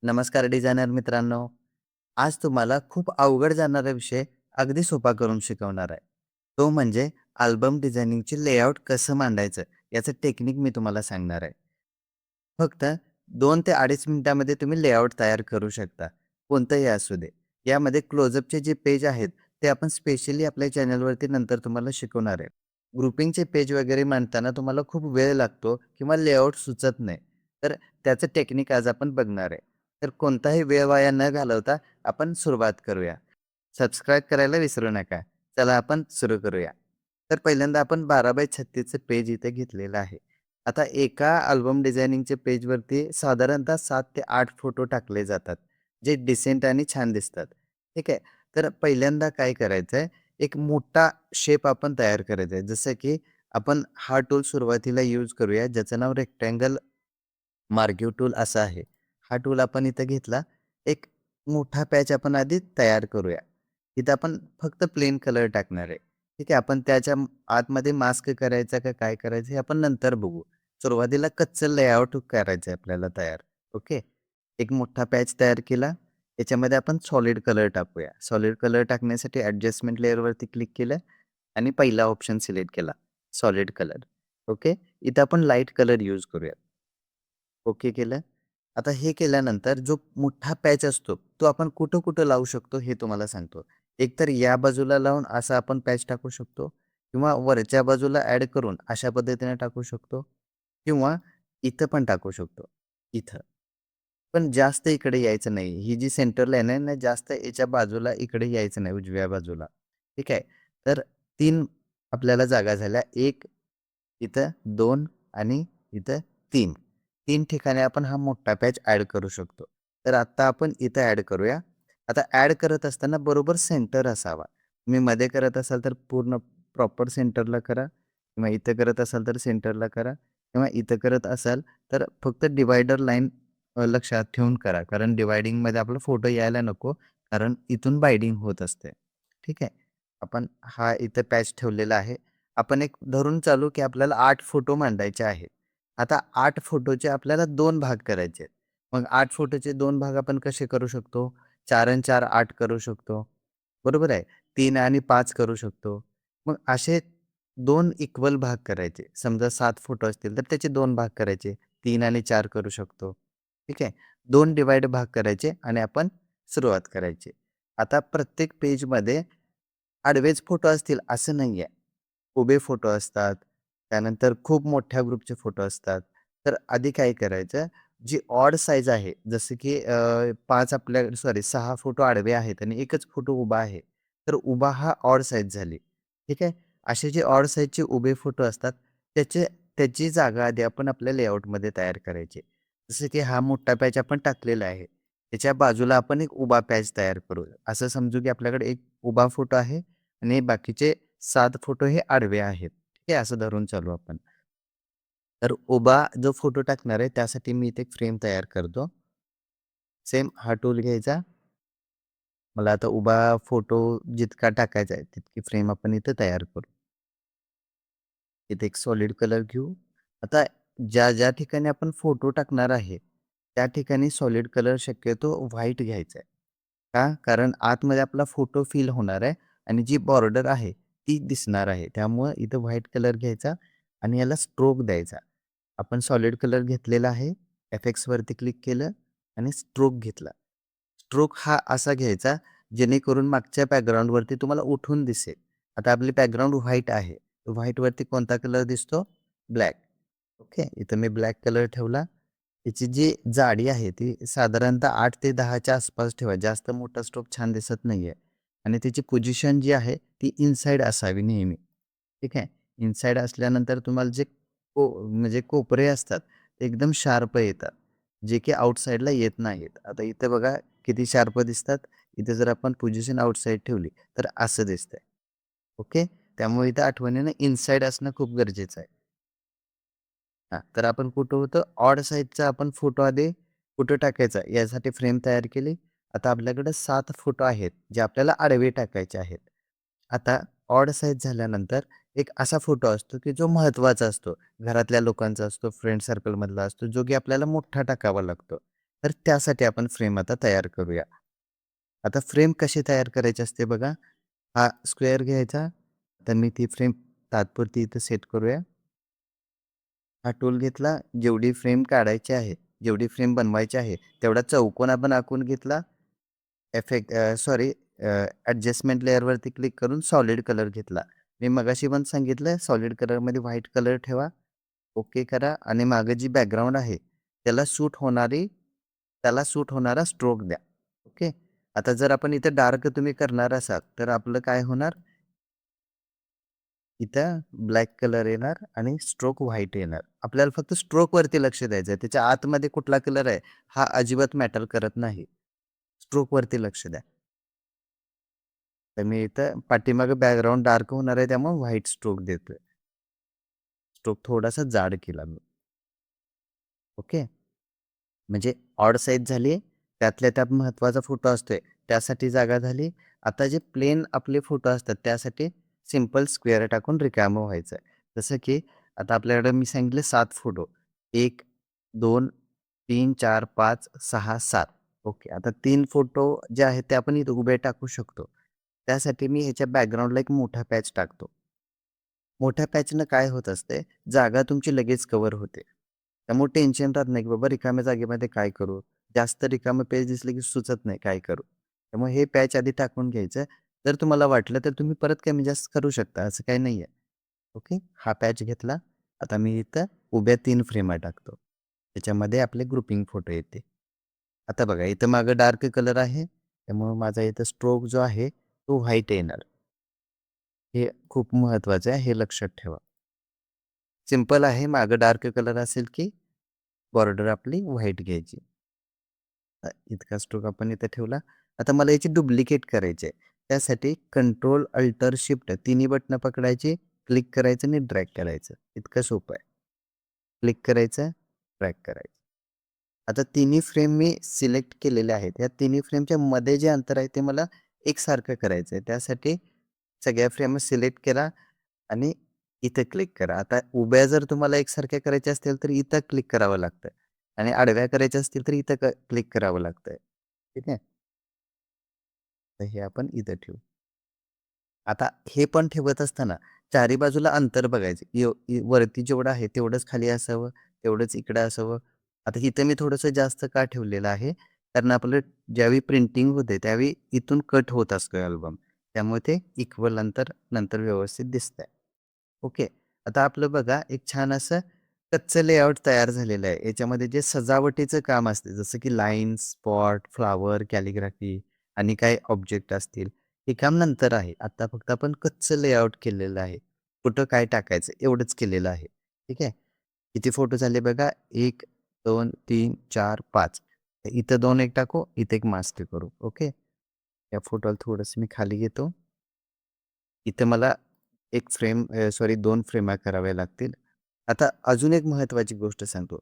नमस्कार डिझायनर मित्रांनो. आज तुम्हाला खूप अवघड जाणारा विषय अगदी सोपा करून शिकवणार आहे. तो म्हणजे अल्बम डिझायनिंगचे लेआउट कसं मांडायचं याचं टेक्निक मी तुम्हाला सांगणार आहे. फक्त 2 ते 2.5 मिनिटामध्ये तुम्ही लेआउट तयार करू शकता. कोणतंही असू दे. यामध्ये क्लोजअपचे जे पेज आहेत ते आपण स्पेशली आपल्या चॅनलवरती नंतर तुम्हाला शिकवणार आहे. ग्रुपिंगचे पेज वगैरे मांडताना तुम्हाला खूप वेळ लागतो किंवा लेआउट सुचत नाही. तर त्याचं टेक्निक आज आपण बघणार आहे. तर कोणताही वेळ वाया न घालवता आपण सुरुवात करूया. सबस्क्राईब करायला विसरू नका. चला आपण सुरू करूया. तर पहिल्यांदा आपण 12x36 चं पेज इथे घेतलेलं आहे. आता एका अल्बम डिझायनिंगच्या पेजवरती साधारणतः 7 ते 8 फोटो टाकले जातात, जे डिसेंट आणि छान दिसतात. ठीक आहे. तर पहिल्यांदा काय करायचंय, एक मोठा शेप आपण तयार करायचा आहे. जसं की आपण हा टूल सुरुवातीला यूज करूया, ज्याचं नाव रेक्टेंगल मार्किंग टूल असं आहे. हा टूल आपण इथं घेतला. एक मोठा पॅच आपण आधी तयार करूया. इथं आपण फक्त प्लेन कलर टाकणार आहे. ठीक आहे. आपण त्याच्या आतमध्ये मास्क करायचा का काय करायचं हे आपण नंतर बघू. सुरुवातीला कच्चं लेआउट करायचं आहे आपल्याला तयार. ओके. एक मोठा पॅच तयार केला. याच्यामध्ये आपण सॉलिड कलर टाकूया. सॉलिड कलर टाकण्यासाठी ॲडजस्टमेंट लेयरवरती क्लिक केलं आणि पहिला ऑप्शन सिलेक्ट केला, सॉलिड कलर. ओके. इथं आपण लाईट कलर यूज करूया. ओके केलं. आता हे केल्यानंतर जो मोठा पॅच असतो, तो आपण कुठं-कुठं लावू शकतो हे तुम्हाला सांगतो. एकतर या बाजूला लावून असा आपण पॅच टाकू शकतो किंवा वरच्या बाजूला ॲड करून अशा पद्धतीने टाकू शकतो किंवा इथं पण टाकू शकतो, इथं. पण जास्त इकडे यायचं नाही. ही जी सेंटर लाईन आहे ना, जास्त याच्या बाजूला इकडे यायचं नाही उजव्या बाजूला. ठीक आहे. तर 3 आपल्याला जागा झाल्या. 1 इथं, 2 आणि इथं 3. 3 ठिकाणी आपण हा मोठा पॅच ॲड करू शकतो. तर आता आपण इथं ॲड करूया. आता ॲड करत असताना बरोबर सेंटर असावा. तुम्ही मध्ये करत असाल तर पूर्ण प्रॉपर सेंटरला करा किंवा इथं करत असाल तर सेंटरला करा किंवा इथं करत असाल तर फक्त डिव्हायडर लाईन लक्षात ठेवून करा. कारण डिव्हायडिंगमध्ये आपला फोटो यायला नको. कारण इथून बाइंडिंग होत असते. ठीक आहे. आपण हा इथं पॅच ठेवलेला आहे. आपण एक धरून चालू, की आपल्याला 8 फोटो मांडायचे आहेत. आता 8 फोटोचे आपल्याला 2 भाग करायचे आहेत. मग 8 फोटोचे 2 भाग आपण कसे करू शकतो? 4 आणि 4 8 करू शकतो. बरोबर आहे. 3 आणि 5 करू शकतो. मग असे 2 इक्वल भाग करायचे. समजा 7 फोटो असतील, तर त्याचे 2 भाग करायचे. 3 आणि 4 करू शकतो. ठीक आहे. 2 डिवाइड भाग करायचे आणि आपण सुरुवात करायची. आता प्रत्येक पेजमध्ये आडवेच फोटो असतील असं नाहीये. उभे फोटो असतात. त्यानंतर खूप मोठ्या ग्रुपचे फोटो असतात. तर आधी काय करायचं, जी ऑड साइज आहे, जसं की 5 आपल्या सॉरी 6 फोटो आडवे आहेत आणि एकच फोटो उभा आहे. तर उभा हा ऑड साइज झाली. ठीक आहे. असे जे ऑड साइजचे उभे फोटो असतात, त्याचे त्याची जागा आधी आपण आपल्या लेआउटमध्ये तयार करायची. जसं की हा मोठा पॅच आपण टाकलेला आहे. त्याच्या बाजूला आपण एक उभा पॅच तयार करू. असं समजू की आपल्याकडे एक उभा फोटो आहे आणि बाकीचे 7 फोटो हे आडवे आहेत. ठीक आहे, असं धरून चालू आपण. तर उभा जो फोटो टाकणार आहे त्यासाठी मी इथे एक फ्रेम तयार करतो. सेम हा टूल घ्यायचा. मला आता उभा फोटो जितका टाकायचा आहे तितकी फ्रेम आपण इथे तयार करू. इथे एक सॉलिड कलर घेऊ. आता ज्या ठिकाणी आपण फोटो टाकणार आहे, त्या ठिकाणी सॉलिड कलर शक्यतो व्हाईट घ्यायचा आहे. का? कारण आतमध्ये आपला फोटो फिल होणार आहे आणि जी बॉर्डर आहे ती दिसणार आहे. त्यामुळं इथं व्हाईट कलर घ्यायचा आणि याला स्ट्रोक द्यायचा. आपण सॉलिड कलर घेतलेला आहे. एफेक्ट्सवरती क्लिक केलं आणि स्ट्रोक घेतला. स्ट्रोक हा असा घ्यायचा जेणेकरून मागच्या बॅकग्राऊंडवरती तुम्हाला उठून दिसेल. आता आपली बॅकग्राऊंड व्हाईट आहे. व्हाईटवरती कोणता कलर दिसतो? ब्लॅक. ओके. इथं मी ब्लॅक कलर ठेवला. त्याची जी जाडी आहे ती साधारणतः 8 ते 10 च्या आसपास ठेवा. जास्त मोठा स्ट्रोक छान दिसत नाहीये. आणि त्याची पोझिशन जी आहे ती इनसाइड असावी नेहमी. ठीक आहे. इनसाइड असल्यानंतर तुम्हाला जे म्हणजे कोपरे असतात ते एकदम शार्प येतात. जे की आउटसाइडला येत नाहीत. आता इथे बघा किती शार्प दिसतात. इथे जर आपण पोझिशन आउटसाइड ठेवली तर असं दिसतंय. ओके. त्यामुळे इथं आठवणीनं इनसाइड असणं खूप गरजेचं आहे. हां, तर आपण कुठं होतं ऑड साइजचा आपण फोटो आधी कुठं टाकायचा यासाठी फ्रेम तयार केली. आता आपल्याकडे 7 फोटो आहेत, जे आपल्याला आडवे टाकायचे आहेत. आता ऑड साइज झाल्यानंतर एक असा फोटो असतो, की जो महत्त्वाचा असतो. घरातल्या लोकांचा असतो, फ्रेंड सर्कलमधला असतो, जो की आपल्याला मोठा टाकावा लागतो. तर त्यासाठी आपण फ्रेम आता तयार करूया. आता फ्रेम कशी तयार करायची असते बघा. हा स्क्वेअर घ्यायचा. तर मी ती फ्रेम तात्पुरती इथं सेट करूया. हा टूल घेतला. जेवढी फ्रेम काढायची आहे, जेवढी फ्रेम बनवायची आहे, तेवढा चौकोन आपण आखून घेतला. सॉरी ॲडजस्टमेंट लेयरवरती क्लिक करून सॉलिड कलर घेतला. मी मगाशी पण सांगितलं सॉलिड कलरमध्ये व्हाईट कलर ठेवा. ओके करा आणि मागे जी बॅकग्राऊंड आहे, त्याला सूट होणारी त्याला सूट होणारा स्ट्रोक द्या. ओके. आता जर आपण इथे डार्क तुम्ही करणार असाल, तर आपलं काय होणार? इथं ब्लॅक कलर येणार आणि स्ट्रोक व्हाईट येणार. आपल्याला फक्त स्ट्रोकवरती लक्ष द्यायचं आहे. त्याच्या आतमध्ये कुठला कलर आहे, हा अजिबात मॅटर करत नाही. स्ट्रोकवरती लक्ष द्या. तर मी इथं पाठीमागे बॅकग्राऊंड डार्क होणार आहे, त्यामुळे व्हाईट स्ट्रोक देतोय. स्ट्रोक थोडासा जाड केला मी. ओके. म्हणजे ऑड साइज झाली. त्यातल्या त्यात महत्त्वाचा फोटो असतोय, त्यासाठी जागा झाली. आता जे प्लेन आपले फोटो असतात, त्यासाठी सिंपल स्क्वेअर टाकून रिकामं व्हायचं आहे. जसं की आता आपल्याकडे मी सांगितले 7 फोटो. 1, 2, 3, 4, 5, 6, 7. ओके. आता 3 फोटो जे आहेत ते आपण इथे उभे टाकू शकतो. त्यासाठी मी ह्याच्या बॅकग्राऊंडला एक मोठा पॅच टाकतो. मोठ्या पॅचनं काय होत असते, जागा तुमची लगेच कव्हर होते. त्यामुळे टेन्शन राहत नाही, की बाबा रिकाम्या जागेमध्ये काय करू? जास्त रिकामं पेज दिसलं की सुचत नाही काय करू? त्यामुळे हे पॅच आधी टाकून घ्यायचं. जर तुम्हाला वाटलं तर तुम्ही परत कमी जास्त करू शकता, असं काही नाहीये. ओके. हा पॅच घेतला. आता मी इथं उभ्या 3 फ्रेमा टाकतो. त्याच्यामध्ये आपले ग्रुपिंग फोटो येते. आता बघा इथं मागं डार्क कलर आहे. त्यामुळं माझा इथं स्ट्रोक जो आहे, तो व्हाईट येणार. हे खूप महत्वाचं आहे, हे लक्षात ठेवा. सिंपल आहे. मागं डार्क कलर असेल, की बॉर्डर आपली व्हाईट घ्यायची. इतका स्ट्रोक आपण इथे ठेवला. आता मला याची डुप्लिकेट करायची आहे. त्यासाठी कंट्रोल, अल्टर, शिफ्ट तिन्ही बटणं पकडायची, क्लिक करायचं आणि ड्रॅग करायचं. इतकं सोपं आहे. क्लिक करायचं, ड्रॅग करायचं. आता तिन्ही फ्रेम मी सिलेक्ट केलेल्या आहेत. या तिन्ही फ्रेमच्या मध्ये जे अंतर आहे ते मला एकसारखं करायचं आहे. त्यासाठी सगळ्या फ्रेम सिलेक्ट करा आणि इथे क्लिक करा. आता उभ्या जर तुम्हाला एकसारख्या करायच्या असतील तर इथं क्लिक करावं लागतं आणि आडव्या करायच्या असतील तर इथं क्लिक करावं लागतंय. ठीक आहे. तर हे आपण इथं ठेवू. आता हे पण ठेवत असताना चारी बाजूला अंतर बघायचं. वरती जेवढं आहे तेवढंच खाली असावं, तेवढंच इकडं असावं. आता इथं मी थोडंसं जास्त का ठेवलेलं आहे? कारण आपलं ज्यावेळी प्रिंटिंग होते त्यावेळी इथून कट होत असतो अल्बम. त्यामुळे ते इक्वल अंतर नंतर व्यवस्थित दिसतंय. ओके. आता आपलं बघा एक छान असं कच्चं लेआउट तयार झालेलं आहे. याच्यामध्ये जे सजावटीचं काम असते जसं की लाईन्स, स्पॉट, फ्लॉवर, कॅलिग्राफी आणि काही ऑब्जेक्ट असतील. हे काम नंतर आहे. आता फक्त आपण कच्चं लेआउट केलेलं आहे. कुठं काय टाकायचं एवढंच केलेलं आहे. ठीक आहे. किती फोटो झाले बघा 1, 2, 3, 4, 5. इथं 2 एक टाकू, इथे एक मास्क करू. ओके. या फोटोला थोडंसं मी खाली घेतो. इथं मला एक सॉरी 2 फ्रेमा कराव्या लागतील. आता अजून एक महत्त्वाची गोष्ट सांगतो.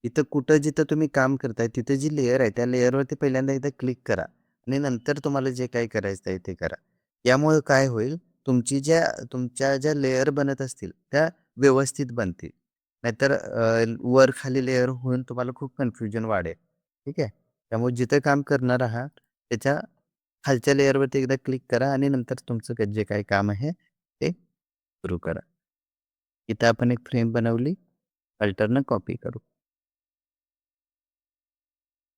इथं कुठं जिथं तुम्ही काम करताय तिथं जी लेयर आहे त्या लेयरवरती पहिल्यांदा इथं क्लिक करा आणि नंतर तुम्हाला जे काही करायचं आहे ते करा. यामुळे काय होईल तुमच्या ज्या लेयर बनत असतील त्या व्यवस्थित बनतील. नाहीतर वर-खाली लेयर होऊन तुम्हाला खूप कन्फ्युजन वाढेल. ठीक आहे. त्यामुळे जिथं काम करणार आहात त्याच्या खालच्या लेयरवरती एकदा क्लिक करा आणि नंतर तुमचं जे काही काम आहे ते सुरू करा. इथं आपण एक फ्रेम बनवली. अल्टरनं कॉपी करू.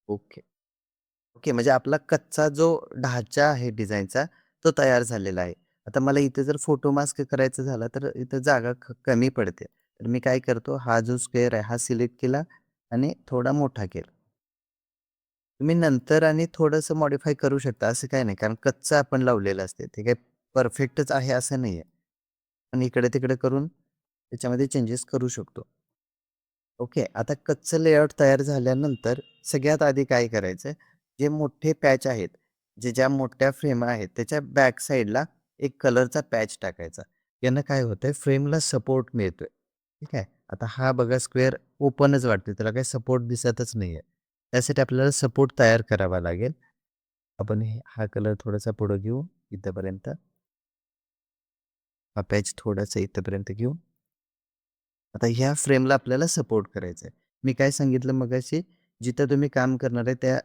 ओके. ओके. म्हणजे आपला कच्चा जो ढाचा आहे डिझाईनचा तो तयार झालेला आहे. आता मला इथे जर फोटो मास्क करायचा झाला तर इथं जागा कमी पडते. तर मी काय करतो हा जो स्क्वेअर आहे हा सिलेक्ट केला आणि थोडा मोठा केला. तुम्ही नंतर आणि थोडंसं मॉडिफाय करू शकता असं काही नाही. कारण कच्चं आपण लावलेलं असते. ते काही परफेक्टच आहे असं नाहीये. पण इकडे-तिकडे करून त्याच्यामध्ये चेंजेस करू शकतो. ओके. आता कच्चं लेआउट तयार झाल्यानंतर सगळ्यात आधी काय करायचं, जे मोठे पॅच आहेत, ज्या मोठ्या फ्रेम आहेत, त्याच्या बॅक साइडला एक कलरचा पॅच टाकायचा. यानं काय होतंय फ्रेमला सपोर्ट मिळतोय. ठीक आहे. आता हा बघा स्क्वेअर ओपनच वाटतोय, त्याला काही सपोर्ट दिसतच नाहीये. त्यासाठी आपल्याला सपोर्ट तयार करावा लागेल. आपण हा कलर थोडासा पुढे घेऊ इथपर्यंत. हा पॅच थोडासा इथपर्यंत घेऊ. आता ह्या फ्रेमला आपल्याला सपोर्ट करायचा आहे. मी काय सांगितलं मगाशी, जिथं तुम्ही काम करणार आहे त्या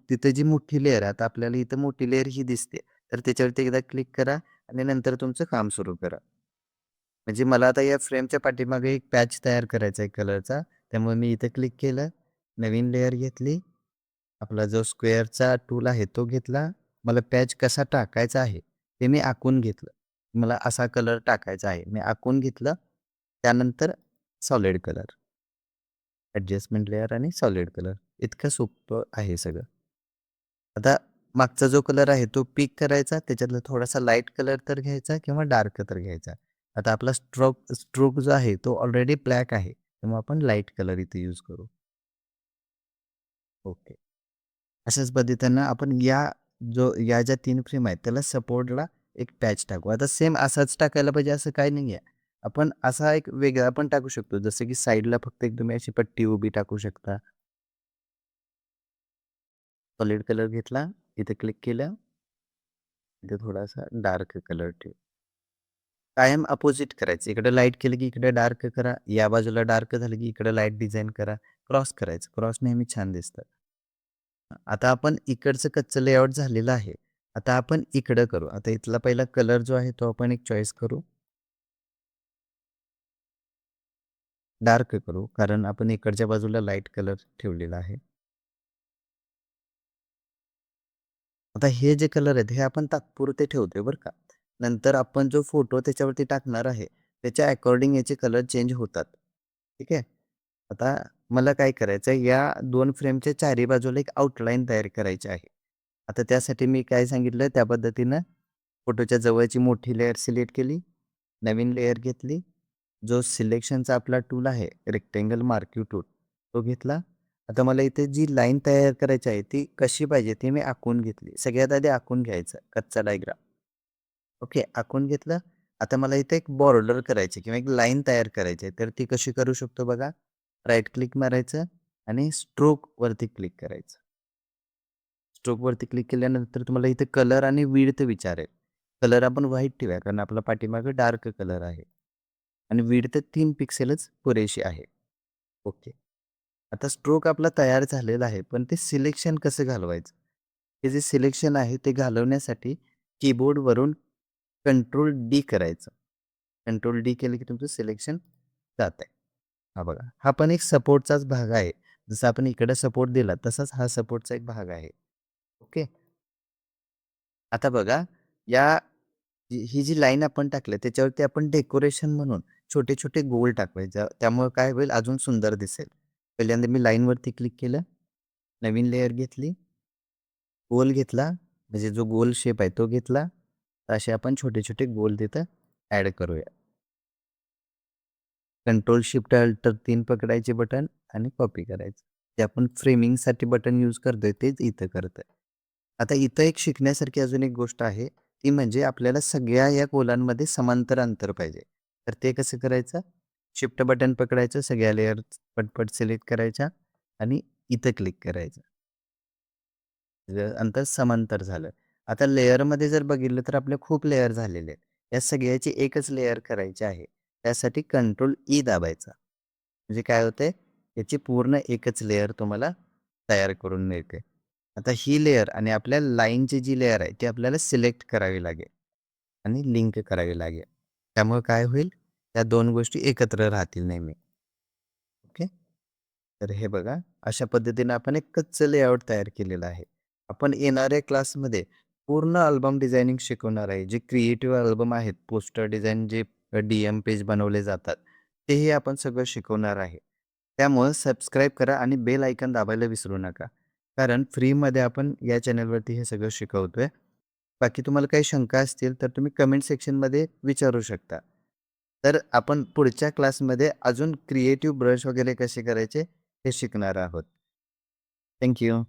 तिथं जी मोठी लेयर आहे, आता आपल्याला इथं मोठी लेयर ही दिसते. तर त्याच्यावरती एकदा क्लिक करा आणि नंतर तुमचं काम सुरू करा. म्हणजे मला आता या फ्रेमच्या पाठीमागे एक पॅच तयार करायचा आहे कलरचा. त्यामुळे मी इथे क्लिक केलं, नवीन लेयर घेतली. आपला जो स्क्वेअरचा टूल आहे तो घेतला. मला पॅच कसा टाकायचा आहे, ते मी आखून घेतलं. मला असा कलर टाकायचा आहे. मी आखून घेतलं. त्यानंतर सॉलिड कलर, ॲडजस्टमेंट लेयर आणि सॉलिड कलर. इतकं सोपं आहे सगळं. आता मागचा जो कलर आहे तो पिक करायचा. त्याच्यातला थोडासा लाईट कलर तर घ्यायचा किंवा डार्क तर घ्यायचा. आता आपला स्ट्रोक स्ट्रोक जो आहे तो ऑलरेडी ब्लॅक आहे. तेव्हा आपण लाईट कलर इथे यूज करू. ओके. अशाच पद्धतीनं आपण या ज्या 3 फ्रेम आहेत त्याला सपोर्टला एक पॅच टाकू. आता सेम असाच टाकायला पाहिजे असं काही नाहीये. आपण असा एक वेगळा पण टाकू शकतो. जसं की साइडला फक्त एक तुम्ही अशी पट्टी उभी टाकू शकता. सॉलिड कलर घेतला, इथे क्लिक केलं, इथे थोडासा डार्क कलर ठेवू. कायम अपोझिट करायचं. इकडे लाईट केलं की इकडे डार्क करा. या बाजूला डार्क झालं की इकडे लाईट डिझाइन करा. क्रॉस करायचं. क्रॉस नेहमी छान दिसतं. आता आपण इकडचं कच्चं लेआउट झालेलं आहे. आता आपण इकडं करू. आता इथला पहिला कलर जो आहे तो आपण एक चॉईस करू. डार्क करू. कारण आपण इकडच्या बाजूला लाईट कलर ठेवलेला आहे. आता हे जे कलर आहेत हे आपण तात्पुरते ठेवतोय बरं का. नंतर आपण जो फोटो त्याच्यावरती टाकणार आहे, त्याच्या अकॉर्डिंग याचे कलर चेंज होतात. ठीक आहे. आता मला काय करायचं आहे, या 2 फ्रेमच्या चारी बाजूला एक आउटलाईन तयार करायची आहे. आता त्यासाठी मी काय सांगितलं त्या पद्धतीनं फोटोच्या जवळची मोठी लेयर सिलेक्ट केली, नवीन लेयर घेतली. जो सिलेक्शनचा आपला टूल आहे, रेक्टेंगल मार्क्यू टूल तो घेतला. आता मला इथे जी लाईन तयार करायची आहे, ती कशी पाहिजे ती मी आखून घेतली. सगळ्यात आधी आखून घ्यायचं कच्चा डायग्राम. ओके, आखून घेतलं. आता मला इथे एक बॉर्डर करायची किंवा एक लाईन तयार करायची आहे. तर ती कशी करू शकतो बघा. राईट क्लिक मारायचं आणि स्ट्रोकवरती क्लिक करायचं. स्ट्रोकवरती क्लिक केल्यानंतर तुम्हाला इथे कलर आणि विड्थ विचारेल. कलर आपण व्हाईट ठेवूया कारण आपला पाठीमागे डार्क कलर आहे आणि विड्थ 3 पिक्सेलच पुरेशी आहे. ओके. आता स्ट्रोक आपला तयार झालेला आहे, पण ते सिलेक्शन कसं घालवायचं? हे जे सिलेक्शन आहे ते घालवण्यासाठी कीबोर्डवरून कंट्रोल डी करायचं. कंट्रोल डी केलं की तुमचं सिलेक्शन जातंय. हा बघा, हा पण एक सपोर्टचाच भाग आहे. जसं आपण इकडे सपोर्ट दिला तसाच हा सपोर्टचा एक भाग आहे. ओके. आता बघा, या ही जी लाईन आपण टाकली त्याच्यावरती आपण डेकोरेशन म्हणून छोटे-छोटे गोल टाकवायचे. त्यामुळे काय होईल अजून सुंदर दिसेल. पहिल्यांदा मी लाईनवरती क्लिक केलं. नवीन लेयर घेतली. गोल घेतला, म्हणजे जो गोल शेप आहे तो घेतला. असे आपण छोटे-छोटे गोल तिथं ॲड करूया. कंट्रोल शिफ्ट अल्टर 3 पकडायचे बटन आणि कॉपी करायचं. जे आपण फ्रेमिंगसाठी बटन यूज करतोय तेच इथं करतोय. आता इथं एक शिकण्यासारखी अजून एक गोष्ट आहे, ती म्हणजे आपल्याला सगळ्या या गोलांमध्ये समांतर अंतर पाहिजे. तर ते कसं करायचं? शिफ्ट बटन पकडायचं, सगळ्या लेयर पटपट सिलेक्ट करायच्या आणि इथं क्लिक करायचं. अंतर समांतर झालं. आता लेयरमध्ये जर बघितलं तर आपले खूप लेयर झालेले आहेत. या सगळ्याची एकच लेयर करायची आहे. त्यासाठी कंट्रोल ई दाबायचा. म्हणजे काय होतंय, याची पूर्ण एकच लेयर तुम्हाला तयार करून मिळते. आता ही लेयर आणि आपल्या लाईनची जी लेयर आहे, ती आपल्याला सिलेक्ट करावी लागेल आणि लिंक करावी लागेल. त्यामुळे काय होईल, त्या 2 गोष्टी एकत्र राहतील नेहमी. ओके. तर हे बघा, अशा पद्धतीने आपण एक कच्चं लेआउट तयार केलेलं आहे. आपण येणाऱ्या क्लासमध्ये पूर्ण अल्बम डिझायनिंग शिकवणार आहे. जे क्रिएटिव्ह अल्बम आहेत, पोस्टर डिझाइन जे डी-एम पेज बनवले जातात, तेही आपण सगळं शिकवणार आहे. त्यामुळं सबस्क्राईब करा आणि बेल आयकॉन दाबायला विसरू नका. कारण फ्रीमध्ये आपण या चॅनलवरती हे सगळं शिकवतोय. बाकी तुम्हाला काही शंका असतील तर तुम्ही कमेंट सेक्शनमध्ये विचारू शकता. तर आपण पुढच्या क्लासमध्ये अजून क्रिएटिव्ह ब्रश वगैरे कसे करायचे हे शिकणार आहोत. Thank you.